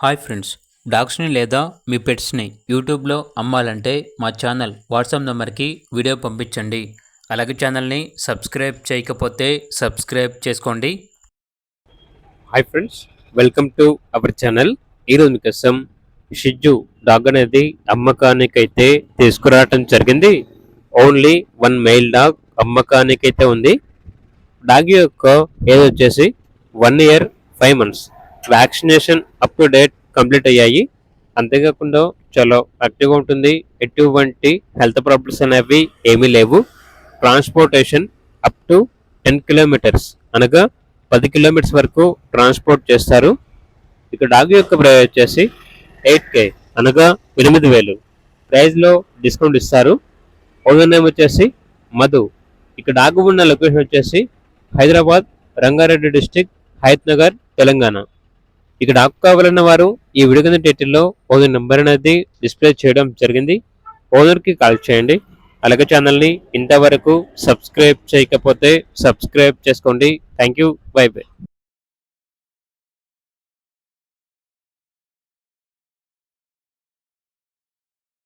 Hi friends, డాగ్స్ని లేదా మీ పెట్స్ని యూట్యూబ్లో అమ్మాలంటే మా ఛానల్ వాట్సాప్ నెంబర్కి వీడియో పంపించండి. అలాగే ఛానల్ని సబ్స్క్రైబ్ చేయకపోతే సబ్స్క్రైబ్ చేసుకోండి. Hi friends, welcome to our channel. ఈరోజు మీకోసం షిజ్జు డాగ్ అనేది అమ్మకానికైతే తీసుకురావటం జరిగింది. ఓన్లీ వన్ మెయిల్ డాగ్ అమ్మకానికైతే ఉంది. డాగ్ యొక్క ఏజ్ వచ్చేసి 1 year 5 months. Vaccination up to date complete అయ్యాయి. అంతేకాకుండా చాలా యాక్టివ్గా ఉంటుంది. ఎటువంటి హెల్త్ ప్రాబ్లమ్స్ అనేవి ఏమీ లేవు. ట్రాన్స్పోర్టేషన్ అప్ టు 10 kilometers అనగా 10 kilometers వరకు ట్రాన్స్పోర్ట్ చేస్తారు. ఇక డాగ్ యొక్క ప్రైస్ వచ్చేసి 8K అనగా 8,000. ప్రైస్లో డిస్కౌంట్ ఇస్తారు. ఓనర్ నేమ్ వచ్చేసి మధు. ఇక డాగ్ ఉన్న లొకేషన్ వచ్చేసి హైదరాబాద్, రంగారెడ్డి డిస్టిక్, హయత్ నగర్, తెలంగాణ. ఇక డాగ్ కావాలన్న వారు ఈ వీడియో కింద టైటిల్లో ఓనర్ నెంబర్ అనేది డిస్ప్లే చేయడం జరిగింది. ఓనర్కి కాల్ చేయండి. అలాగే ఛానల్ని ఇంతవరకు సబ్స్క్రైబ్ చేయకపోతే సబ్స్క్రైబ్ చేసుకోండి. Thank you. By by.